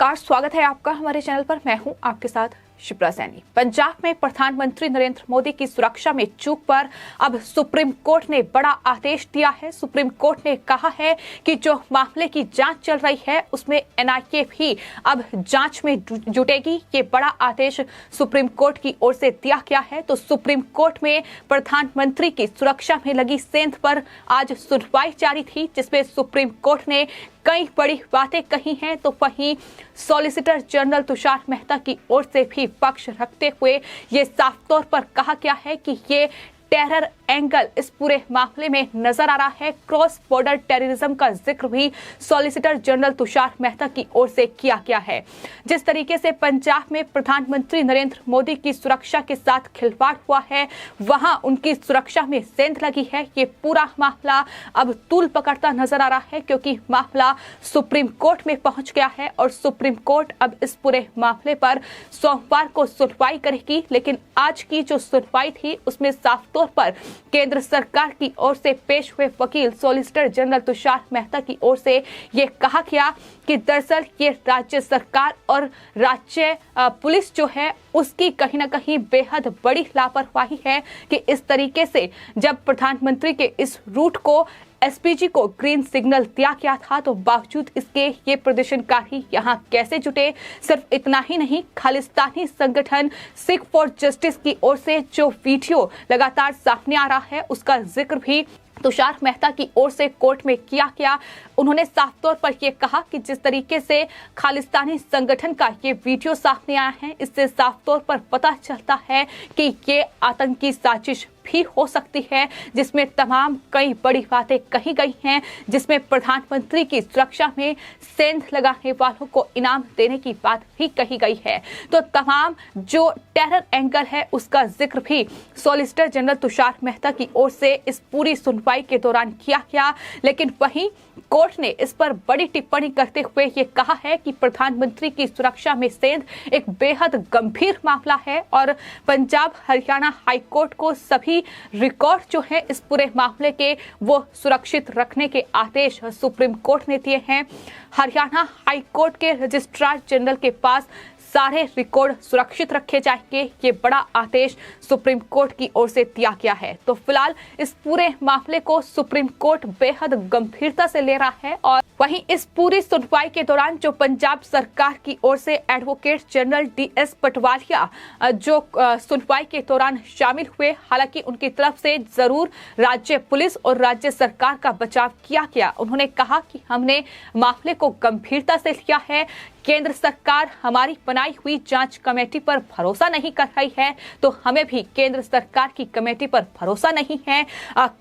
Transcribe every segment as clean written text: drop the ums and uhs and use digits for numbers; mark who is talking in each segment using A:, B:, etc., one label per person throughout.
A: नमस्कार, स्वागत है आपका हमारे चैनल पर। मैं हूं आपके साथ शिप्रा सैनी। पंजाब में प्रधानमंत्री नरेंद्र मोदी की सुरक्षा में चूक पर अब सुप्रीम कोर्ट ने बड़ा आदेश दिया है। सुप्रीम कोर्ट ने कहा है कि जो मामले की जांच चल रही है उसमें एनआईए भी अब जांच में जुटेगी। ये बड़ा आदेश सुप्रीम कोर्ट की ओर से दिया गया है। तो सुप्रीम कोर्ट में प्रधानमंत्री की सुरक्षा में लगी सेंध पर आज सुनवाई जारी थी, जिसमें सुप्रीम कोर्ट ने कई बड़ी बातें कही हैं। तो वहीं सॉलिसिटर जनरल तुषार मेहता की ओर से भी पक्ष रखते हुए ये साफ तौर पर कहा गया है कि ये टेरर एंगल इस पूरे मामले में नजर आ रहा है। क्रॉस बॉर्डर टेररिज्म का जिक्र भी सॉलिसिटर जनरल तुषार मेहता की ओर से किया गया है। जिस तरीके से पंजाब में प्रधानमंत्री नरेंद्र मोदी की सुरक्षा के साथ खिलवाड़ हुआ है, वहां उनकी सुरक्षा में सेंध लगी है। ये पूरा मामला अब तूल पकड़ता नजर आ रहा है, क्योंकि मामला सुप्रीम कोर्ट में पहुंच गया है और सुप्रीम कोर्ट अब इस पूरे मामले पर सोमवार को सुनवाई करेगी। लेकिन आज की जो सुनवाई थी उसमें साफ तौर पर केंद्र सरकार की ओर से पेश हुए वकील सॉलिसिटर जनरल तुषार मेहता की ओर से ये कहा गया कि दरअसल ये राज्य सरकार और राज्य पुलिस जो है उसकी कहीं ना कहीं बेहद बड़ी लापरवाही है कि इस तरीके से जब प्रधानमंत्री के इस रूट को एसपीजी को ग्रीन सिग्नल दिया गया था, तो बावजूद इसके ये प्रदर्शनकारी यहाँ कैसे जुटे। सिर्फ इतना ही नहीं, खालिस्तानी संगठन सिख फॉर जस्टिस की ओर से जो वीडियो लगातार सामने आ रहा है उसका जिक्र भी तुषार मेहता की ओर से कोर्ट में किया गया। उन्होंने साफ तौर पर यह कहा कि जिस तरीके से खालिस्तानी संगठन का ये वीडियो सामने आया है, इससे साफ तौर पर पता चलता है कि ये आतंकी साजिश भी हो सकती है, जिसमें तमाम कई बड़ी बातें कही गई हैं, जिसमें प्रधानमंत्री की सुरक्षा में सेंध लगाने वालों को इनाम देने की बात भी कही गई है। तो तमाम जो टेरर एंगल है उसका जिक्र भी सॉलिसिटर जनरल तुषार मेहता की ओर से इस पूरी सुनवाई के दौरान किया गया। लेकिन वहीं कोर्ट ने इस पर बड़ी टिप्पणी करते हुए ये कहा है कि प्रधानमंत्री की सुरक्षा में सेंध एक बेहद गंभीर मामला है और पंजाब हरियाणा हाईकोर्ट को सभी रिकॉर्ड जो है इस पूरे मामले के वो सुरक्षित रखने के आदेश सुप्रीम कोर्ट ने दिए हैं। हरियाणा हाईकोर्ट के रजिस्ट्रार जनरल के पास सारे रिकॉर्ड सुरक्षित रखे जाएंगे। ये बड़ा आदेश सुप्रीम कोर्ट की ओर से दिया गया है। तो फिलहाल इस पूरे मामले को सुप्रीम कोर्ट बेहद गंभीरता से ले रहा है और वहीं इस पूरी सुनवाई के दौरान जो पंजाब सरकार की ओर से एडवोकेट जनरल डीएस पटवारिया जो सुनवाई के दौरान शामिल हुए, हालांकि उनकी तरफ से जरूर राज्य पुलिस और राज्य सरकार का बचाव किया गया। उन्होंने कहा कि हमने मामले को गंभीरता से लिया है। केंद्र सरकार हमारी बनाई हुई जांच कमेटी पर भरोसा नहीं कर रही है, तो हमें भी केंद्र सरकार की कमेटी पर भरोसा नहीं है।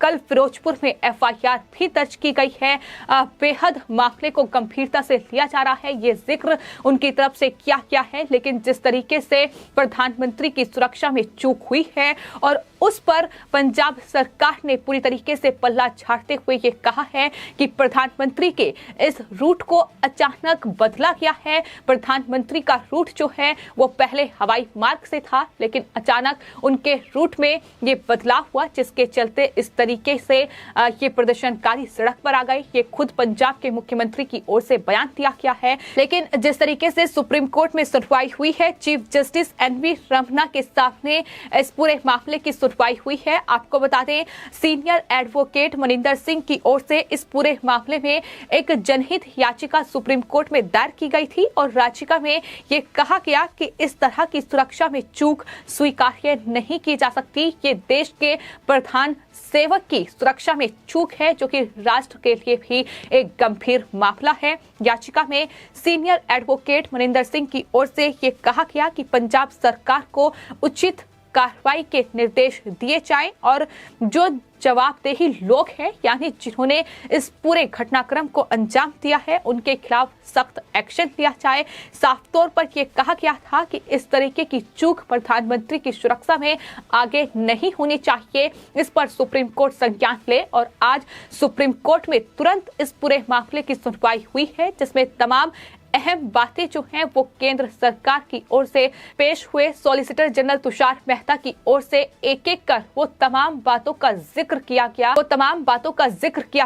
A: कल फिरोजपुर में एफआईआर भी दर्ज की गई है। बेहद मामले को गंभीरता से लिया जा रहा है, ये जिक्र उनकी तरफ से किया गया है। लेकिन जिस तरीके से प्रधानमंत्री की सुरक्षा में चूक हुई है और उस पर पंजाब सरकार ने पूरी तरीके से पल्ला झाड़ते हुए ये कहा है कि प्रधानमंत्री के इस रूट को अचानक बदला गया है। प्रधानमंत्री का रूट जो है वो पहले हवाई मार्ग से था, लेकिन अचानक उनके रूट में ये बदलाव हुआ, जिसके चलते इस तरीके से ये प्रदर्शनकारी सड़क पर आ गए। ये खुद पंजाब के मुख्यमंत्री की ओर से बयान दिया गया है। लेकिन जिस तरीके से सुप्रीम कोर्ट में सुनवाई हुई है, चीफ जस्टिस एनवी रमन्ना के सामने इस पूरे मामले की सुनवाई हुई है। आपको बता दें, सीनियर एडवोकेट मनिंदर सिंह की ओर से इस पूरे मामले में एक जनहित याचिका सुप्रीम कोर्ट में दायर की गई थी और याचिका में ये कहा गया कि इस तरह की सुरक्षा में चूक स्वीकार्य नहीं की जा सकती। ये देश के प्रधान सेवक की सुरक्षा में चूक है, जो कि राष्ट्र के लिए भी एक गंभीर मामला है। याचिका में सीनियर एडवोकेट मनिंदर सिंह की ओर से ये कहा गया कि पंजाब सरकार को उचित कार्रवाई के निर्देश दिए जाएं और जो जवाबदेही लोग हैं, यानी जिन्होंने इस पूरे घटनाक्रम को अंजाम दिया है, उनके खिलाफ सख्त एक्शन लिया जाए। साफ तौर पर यह कहा गया था कि इस तरीके की चूक प्रधानमंत्री की सुरक्षा में आगे नहीं होनी चाहिए। इस पर सुप्रीम कोर्ट संज्ञान ले और आज सुप्रीम कोर्ट में तुरंत इस पूरे मामले की सुनवाई हुई है, जिसमें तमाम अहम बातें जो हैं वो केंद्र सरकार की ओर से पेश हुए। सॉलिसिटर जनरल तुषार मेहता की ओर से एक एक कर वो तमाम बातों का जिक्र किया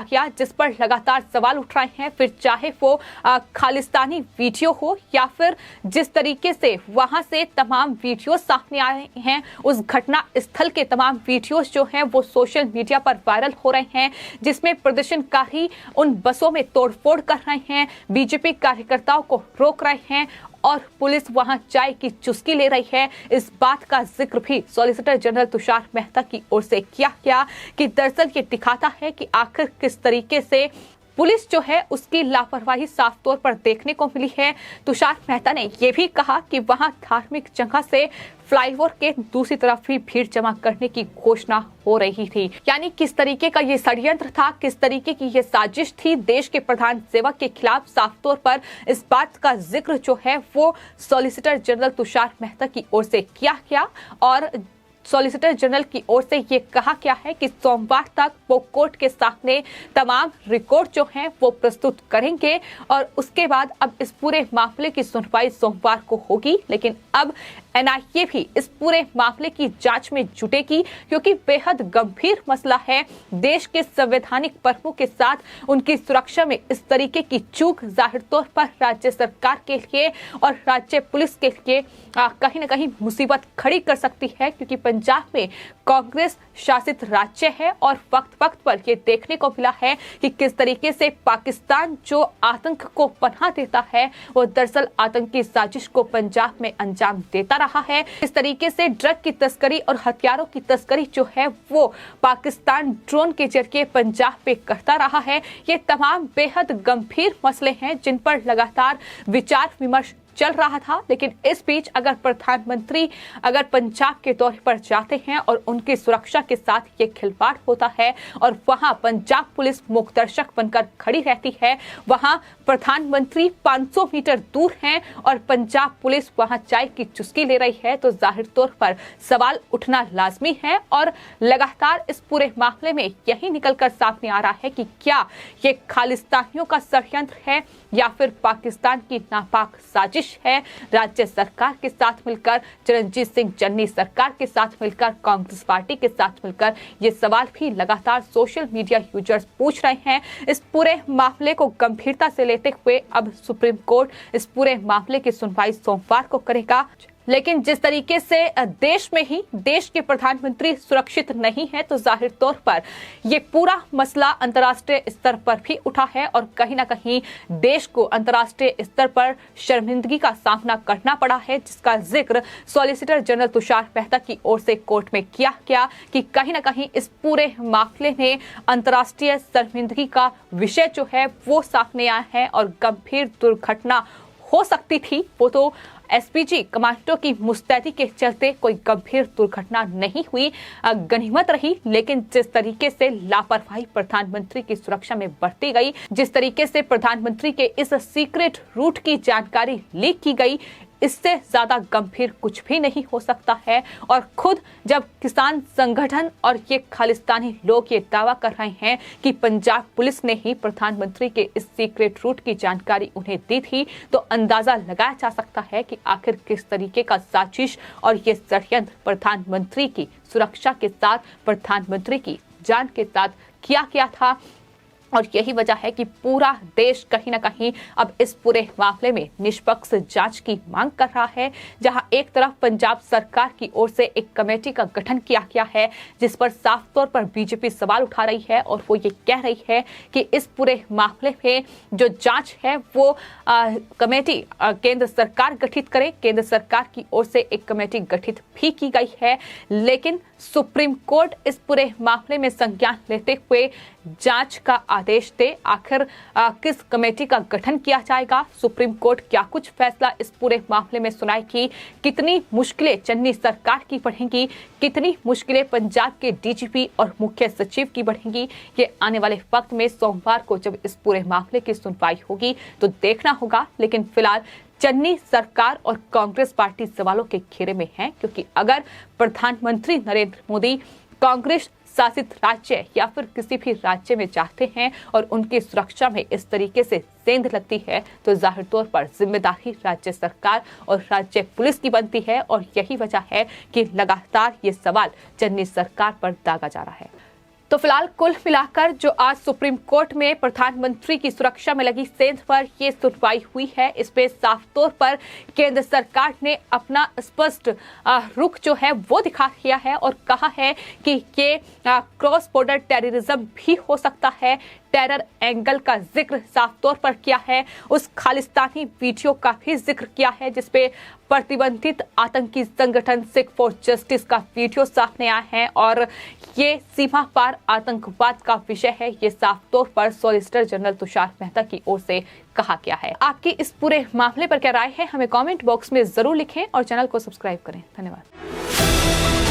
A: गया जिस पर लगातार सवाल उठ रहे हैं। फिर चाहे वो खालिस्तानी वीडियो हो या फिर जिस तरीके से वहां से तमाम वीडियो सामने आए हैं, उस घटना स्थल के तमाम वीडियोस जो हैं वो सोशल मीडिया पर वायरल हो रहे हैं, जिसमें प्रदर्शनकारी उन बसों में तोड़फोड़ कर रहे हैं, बीजेपी कार्यकर्ताओं को रोक रहे हैं और पुलिस वहां चाय की चुस्की ले रही है। इस बात का जिक्र भी सॉलिसिटर जनरल तुषार मेहता की ओर से किया गया कि दरअसल ये दिखाता है कि आखिर किस तरीके से पुलिस जो है उसकी लापरवाही साफ तौर पर देखने को मिली है। तुषार मेहता ने यह भी कहा कि वहां धार्मिक जगह से फ्लाईओवर के दूसरी तरफ भी भीड़ जमा करने की घोषणा हो रही थी। यानी किस तरीके का ये षड्यंत्र था, किस तरीके की ये साजिश थी देश के प्रधान सेवक के खिलाफ, साफ तौर पर इस बात का जिक्र जो है वो सॉलिसिटर जनरल तुषार मेहता की ओर से किया गया। और सॉलिसिटर जनरल की ओर से ये कहा गया है कि सोमवार तक वो कोर्ट के सामने तमाम रिकॉर्ड जो हैं वो प्रस्तुत करेंगे और उसके बाद अब इस पूरे मामले की सुनवाई सोमवार को होगी। लेकिन अब एनआईए भी इस पूरे मामले की जांच में जुटेगी, क्योंकि बेहद गंभीर मसला है। देश के संवैधानिक पर्वों के साथ उनकी सुरक्षा में इस तरीके की चूक जाहिर तौर पर राज्य सरकार के लिए और राज्य पुलिस के लिए कहीं न कहीं मुसीबत खड़ी कर सकती है, क्योंकि पंजाब में कांग्रेस शासित राज्य है और वक्त वक्त पर यह देखने को मिला है कि किस तरीके से पाकिस्तान जो आतंक को पनाह देता है वो दरअसल आतंकी साजिश को पंजाब में अंजाम देता रहा है। इस तरीके से ड्रग की तस्करी और हथियारों की तस्करी जो है वो पाकिस्तान ड्रोन के जरिए पंजाब पे करता रहा है। ये तमाम बेहद गंभीर मसले हैं जिन पर लगातार विचार विमर्श चल रहा था। लेकिन इस बीच अगर प्रधानमंत्री अगर पंजाब के दौरे पर जाते हैं और उनकी सुरक्षा के साथ ये खिलवाड़ होता है और वहां पंजाब पुलिस मूकदर्शक बनकर खड़ी रहती है, वहां प्रधानमंत्री 500 मीटर दूर हैं और पंजाब पुलिस वहां चाय की चुस्की ले रही है, तो जाहिर तौर पर सवाल उठना लाजमी है। और लगातार इस पूरे मामले में यही निकलकर सामने आ रहा है कि क्या ये खालिस्तानियों का षड्यंत्र है या फिर पाकिस्तान की नापाक साजिश है। राज्य सरकार के साथ मिलकर, चरणजीत सिंह चन्नी सरकार के साथ मिलकर, कांग्रेस पार्टी के साथ मिलकर ये सवाल भी लगातार सोशल मीडिया यूजर्स पूछ रहे हैं। इस पूरे मामले को गंभीरता से लेते हुए अब सुप्रीम कोर्ट इस पूरे मामले की सुनवाई सोमवार को करेगा। लेकिन जिस तरीके से देश में ही देश के प्रधानमंत्री सुरक्षित नहीं है, तो जाहिर तौर पर ये पूरा मसला अंतर्राष्ट्रीय स्तर पर भी उठा है और कहीं ना कहीं देश को अंतर्राष्ट्रीय स्तर पर शर्मिंदगी का सामना करना पड़ा है, जिसका जिक्र सॉलिसिटर जनरल तुषार मेहता की ओर से कोर्ट में किया गया कि कहीं ना कहीं इस पूरे मामले में अंतर्राष्ट्रीय शर्मिंदगी का विषय जो है वो सामने आया है और गंभीर दुर्घटना हो सकती थी। वो तो एसपीजी कमांडो की मुस्तैदी के चलते कोई गंभीर दुर्घटना नहीं हुई, गनीमत रही। लेकिन जिस तरीके से लापरवाही प्रधानमंत्री की सुरक्षा में बरती गई, जिस तरीके से प्रधानमंत्री के इस सीक्रेट रूट की जानकारी लीक की गई, इससे ज्यादा गंभीर कुछ भी नहीं हो सकता है। और खुद जब किसान संगठन और ये खालिस्तानी लोग ये दावा कर रहे हैं कि पंजाब पुलिस ने ही प्रधानमंत्री के इस सीक्रेट रूट की जानकारी उन्हें दी थी, तो अंदाजा लगाया जा सकता है कि आखिर किस तरीके का साजिश और ये षड्यंत्र प्रधानमंत्री की सुरक्षा के साथ, प्रधानमंत्री की जान के साथ किया गया था। और यही वजह है कि पूरा देश कहीं ना कहीं अब इस पूरे मामले में निष्पक्ष जांच की मांग कर रहा है, जहां एक तरफ पंजाब सरकार की ओर से एक कमेटी का गठन किया गया है, जिस पर साफ तौर पर बीजेपी सवाल उठा रही है और वो ये कह रही है कि इस पूरे मामले में जो जांच है वो कमेटी केंद्र सरकार गठित करे। केंद्र सरकार की ओर से एक कमेटी गठित भी की गई है, लेकिन सुप्रीम कोर्ट इस पूरे मामले में संज्ञान लेते हुए जांच का आदेश दे। आखिर किस कमेटी का गठन किया जाएगा, सुप्रीम कोर्ट क्या कुछ फैसला इस पूरे मामले में सुनाएगी, कितनी मुश्किलें चन्नी सरकार की बढ़ेंगी, कितनी मुश्किलें पंजाब के डीजीपी और मुख्य सचिव की बढ़ेंगी, ये आने वाले वक्त में सोमवार को जब इस पूरे मामले की सुनवाई होगी तो देखना होगा। लेकिन फिलहाल चन्नी सरकार और कांग्रेस पार्टी सवालों के घेरे में है, क्योंकि अगर प्रधानमंत्री नरेंद्र मोदी कांग्रेस शासित राज्य या फिर किसी भी राज्य में जाते हैं और उनकी सुरक्षा में इस तरीके से सेंध लगती है तो जाहिर तौर पर जिम्मेदारी राज्य सरकार और राज्य पुलिस की बनती है। और यही वजह है कि लगातार ये सवाल जननी सरकार पर दागा जा रहा है। तो फिलहाल कुल मिलाकर जो आज सुप्रीम कोर्ट में प्रधानमंत्री की सुरक्षा में लगी सेंध पर ये सुनवाई हुई है, इसमें साफ तौर पर केंद्र सरकार ने अपना स्पष्ट रुख जो है वो दिखा दिया है और कहा है कि ये क्रॉस बॉर्डर टेररिज्म भी हो सकता है। टेरर एंगल का जिक्र साफ तौर पर किया है, उस खालिस्तानी वीडियो का भी जिक्र किया है जिसपे प्रतिबंधित आतंकी संगठन सिख फॉर जस्टिस का वीडियो सामने आया है और ये सीमा पार आतंकवाद का विषय है। ये साफ तौर पर सॉलिसिटर जनरल तुषार मेहता की ओर से कहा गया है। आपकी इस पूरे मामले पर क्या राय है, हमें कमेंट बॉक्स में जरूर लिखें और चैनल को सब्सक्राइब करें। धन्यवाद।